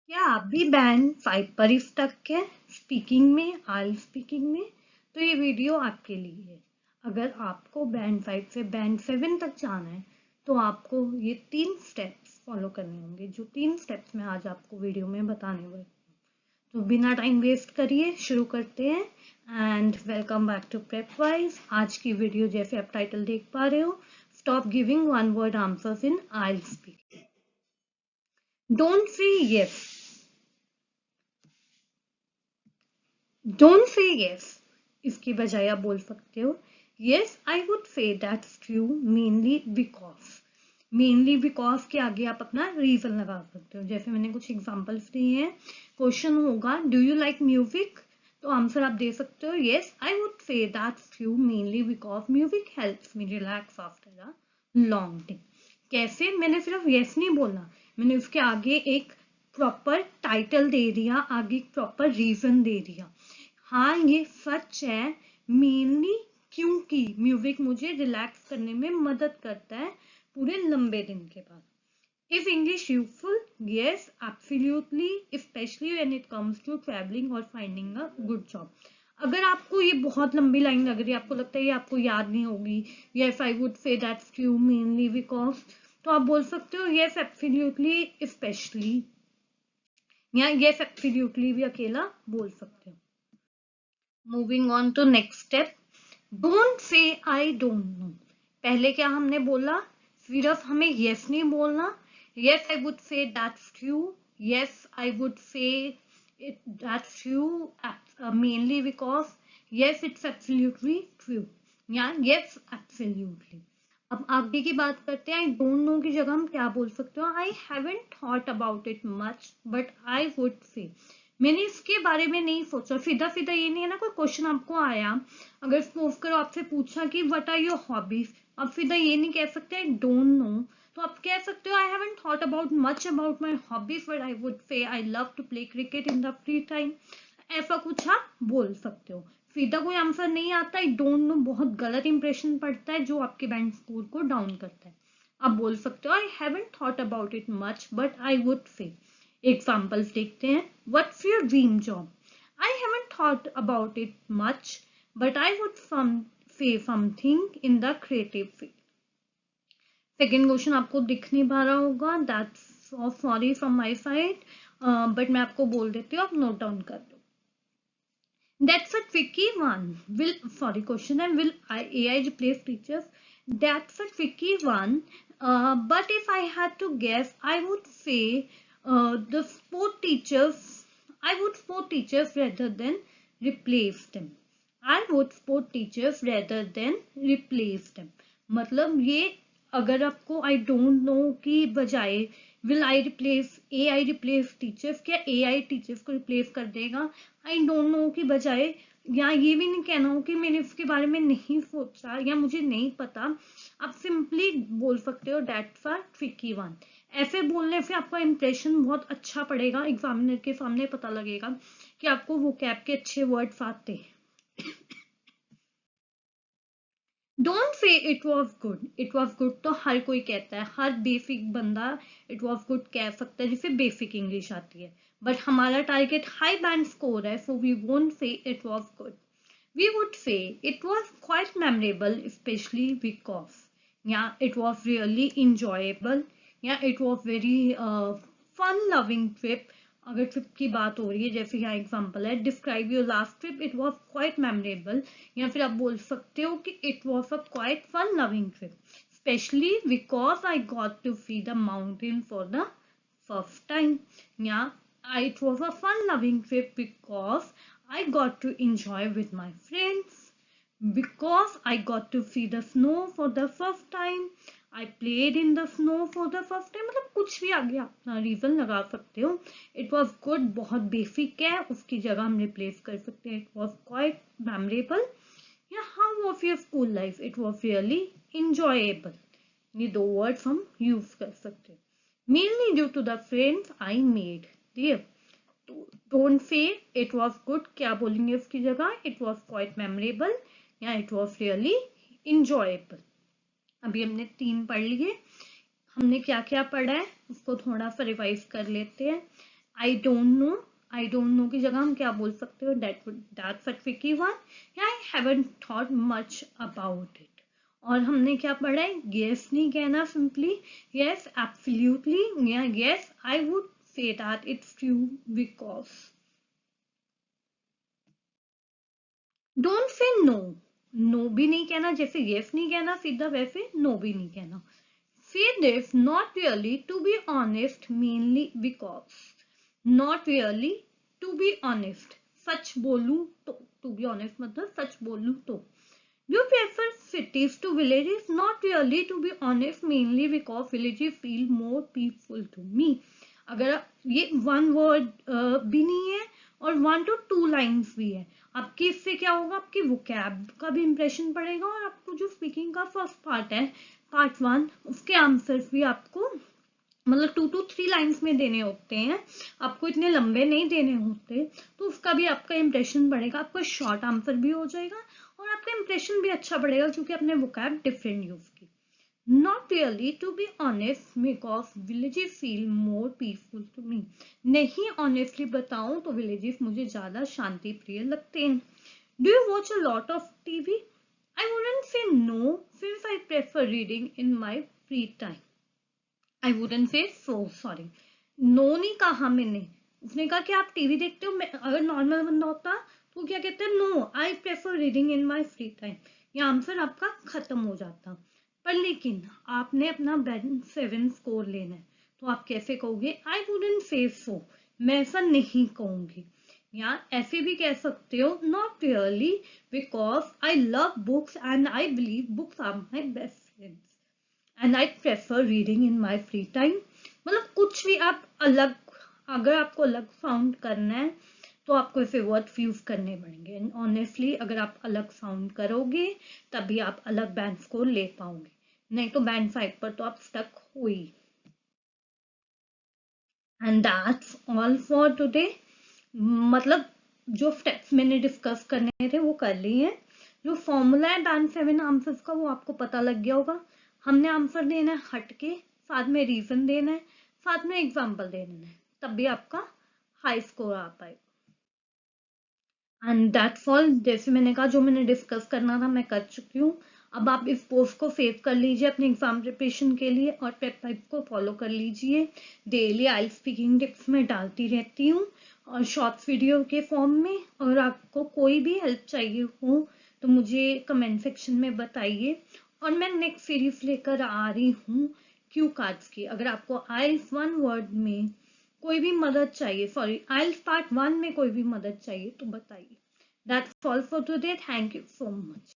क्या आप भी बैंड 5 पर ही स्टक है स्पीकिंग में, आल स्पीकिंग में? तो ये वीडियो आपके लिए है। अगर आपको बैंड 5 से बैंड 7 तक जाना है तो आपको ये 3 स्टेप्स फॉलो करने होंगे, जो 3 स्टेप्स मैं आज आपको वीडियो में बताने वाली हूँ। तो बिना टाइम वेस्ट करिए शुरू करते हैं। And welcome back to prep wise. आज की वीडियो जैसे आप टाइटल देख पा रहे हो, stop giving one word answers in I speak. Don't say yes, don't say yes, इसकी बजाय आप बोल सकते हो यस आई वुड से that's true mainly because. Mainly because के आगे आप अपना रीजन लगा सकते हो। जैसे मैंने कुछ एग्जांपल्स दिए हैं। क्वेश्चन होगा डू यू लाइक म्यूजिक, तो आंसर आप दे सकते हो यस आई वुड से that's true mainly because music helps me relax after a long day. कैसे? मैंने सिर्फ यस नहीं बोलना, मैंने उसके आगे एक प्रॉपर टाइटल दे दिया, आगे प्रॉपर रीजन दे दिया। हाँ ये सच है, मेनली क्योंकि म्यूजिक मुझे रिलैक्स करने में मदद करता है पूरे लंबे दिन के बाद। Is English useful? Yes, absolutely, especially when it comes to traveling or finding a good job. अगर आपको ये बहुत लंबी लाइन लग रही है, आपको लगता है ये आपको याद नहीं होगी, yes I would say that's true mainly because, तो आप बोल सकते हो yes absolutely especially, या yes absolutely भी अकेला बोल सकते हो। Moving on to next step, don't say I don't know. पहले क्या हमने बोला, सिर्फ हमें यस नहीं बोलना। यस आई वुड से that's true, yes I would से it that's true mainly because, yes it's absolutely true, या यस एब्सोल्युटली। अब आगे की बात करते हैं। आई डोंट नो की जगह हम क्या बोल सकते हो, I haven't thought about it much but I would से। मैंने इसके बारे में नहीं सोचा। सीधा सीधा ये नहीं है ना, कोई क्वेश्चन आपको आया, अगर सपोज करो आपसे पूछा कि व्हाट आर योर हॉबीज, आप सीधा ये नहीं कह सकते आई डोंट नो, तो आप कह सकते हो I haven't thought about much about my hobbies but I would say I love to play cricket in the free time. ऐसा कुछ आप बोल सकते हो। सीधा कोई आंसर नहीं आता। आई डोंट नो बहुत गलत इंप्रेशन पड़ता है जो आपके बैंड स्कोर को डाउन करता है। आप बोल सकते हो I haven't thought about it much but I would से। एग्जाम्पल्स देखते हैं। What's your dream job? I haven't thought about it much but I would से something in the creative field. Second question आपको दिख नहीं पा रहा होगा, that's sorry from my side, but मैं आपको बोल देती हूँ, आप नोट डाउन कर लो। That's a tricky one. Question है, will AI replace teachers? That's a tricky one. But if I had to guess, I would say the sport teachers. I would support teachers rather than replace them. I would support teachers rather than replace them. मतलब ये, अगर आपको I don't know की बजाय will I replace A I replace teachers, क्या ए आई teachers को replace कर देगा? आई डोंट नो की बजाय, या ये भी नहीं कहना हो कि मैंने इसके बारे में नहीं सोचा या मुझे नहीं पता, आप सिंपली बोल सकते हो दैट्स अ ट्रिकी वन। ऐसे बोलने से आपका इंप्रेशन बहुत अच्छा पड़ेगा, एग्जामिनर के सामने पता लगेगा कि आपको वो कैब के अच्छे वर्ड्स आते हैं। Don't say it was good. It was good तो हर कोई कहता है, हर बेसिक बंदा इट वॉज गुड कह सकता है जिसे बेसिक इंग्लिश आती है, बट हमारा टारगेट हाई बैंड स्कोर है, so we won't say it was good. We would say it was quite memorable, especially because, yeah, it was really enjoyable. Yeah, it was very fun-loving trip. अगर trip की बात हो रही है, जैसे यहाँ example है, describe your last trip, it was quite memorable, या फिर आप बोल सकते हो कि it was a quite fun loving trip, especially because I got to see the mountain for the first time. Yeah, it was a fun loving trip because I got to enjoy with my friends, because I got to see the snow for the first time. I played in the snow for the first time. मतलब कुछ भी आगे अपना reason लगा सकते हो। It was good बहुत basic है, उसकी जगह हम रिप्लेस कर सकते हैं it was quite memorable. या how was your school life? It was really enjoyable. ये दो वर्ड्स हम यूज कर सकते हैं। Mainly due to the friends I made there. Don't say it was good, क्या बोलेंगे उसकी जगह? It was quite memorable या it was really enjoyable. अभी हमने 3 पढ़ लिए। हमने क्या क्या पढ़ा है उसको थोड़ा सा रिवाइज कर लेते हैं। आई डोंट नो की जगह हम क्या बोल सकते हो, दैट्स अ ट्रिकी वन, या I haven't thought much about it. और हमने क्या पढ़ा है, यस नहीं कहना सिंपली, यस एब्सोल्युटली, या yes I would say that it's true because. Don't say no, no भी नहीं कहना, जैसे यस नहीं कहना सीधा वैसे नो भी नहीं कहना। Say this, not really, to be honest, mainly because. Not really, to be honest. सच बोलूं तो, to be honest मतलब सच बोलूं तो। You prefer cities to villages? Not really, to be honest, mainly because villages feel more peaceful to me. अगर ये one word भी नहीं है और 1 to 2 लाइन्स भी है, आपके इससे क्या होगा, आपकी वोकैब का भी इंप्रेशन पड़ेगा, और आपको जो स्पीकिंग का फर्स्ट पार्ट है, पार्ट 1, उसके आंसर्स भी आपको मतलब 2 to 3 लाइन्स में देने होते हैं, आपको इतने लंबे नहीं देने होते, तो उसका भी आपका इंप्रेशन बढ़ेगा, आपका शॉर्ट आंसर भी हो जाएगा और आपका इंप्रेशन भी अच्छा बढ़ेगा क्योंकि आपने वोकैब डिफरेंट यूज की। Not really, to be honest, because villages feel more peaceful to me. नहीं, honestly बताऊं तो villages मुझे ज्यादा शांति प्रिय लगते हैं। Do you watch a lot of TV? I wouldn't say no, since I prefer reading in my free time. I wouldn't say so, sorry. No नहीं कहा मैंने, उसने कहा कि आप टीवी देखते हो, अगर नॉर्मल बंदा होता तो क्या कहते हैं, no I prefer reading in my free time, ये आंसर आपका खत्म हो जाता। पर लेकिन आपने अपना बैंड 7 स्कोर लेना है, तो आप कैसे कहोगे, आई वुडंट से सो, मैं ऐसा नहीं कहूंगी। या ऐसे भी कह सकते हो, not really, because I love books and I believe books are my best friends and I prefer reading in my free time. मतलब कुछ भी आप अलग, अगर आपको अलग साउंड करना है तो आपको ऐसे वर्ड्स यूज करने पड़ेंगे, एंड ऑनेस्टली अगर आप अलग साउंड करोगे तभी आप अलग बैंड स्कोर ले पाओगे, नहीं तो बैंड 5 पर तो आप स्टक हो ही। And that's all for today. मतलब जो स्टेप्स मैंने डिस्कस करने थे वो कर लिए हैं, जो फॉर्मूला है बैंड 7 आंसर्स का वो आपको पता लग गया होगा। हमने आंसर देना है हट के, साथ में रीजन देना है, साथ में एग्जाम्पल देना है, तब भी आपका हाई स्कोर आ पाएगा। एंड दैट्स ऑल, जैसे मैंने कहा जो मैंने डिस्कस करना था मैं कर चुकी हूँ। अब आप इस पोस्ट को सेव कर लीजिए अपने एग्जाम प्रिपरेशन के लिए और पेप टाइप को फॉलो कर लीजिए। डेली आई स्पीकिंग टिप्स में डालती रहती हूँ और शॉर्ट्स वीडियो के फॉर्म में, और आपको कोई भी हेल्प चाहिए हो तो मुझे कमेंट सेक्शन में बताइए। और मैं नेक्स्ट सीरीज लेकर आ रही हूँ क्यू कार्ड्स की। अगर आपको आइल्स 1 वर्ड में कोई भी मदद चाहिए, सॉरी आइल्स पार्ट 1 में कोई भी मदद चाहिए तो बताइए। That's all for today, thank you so much.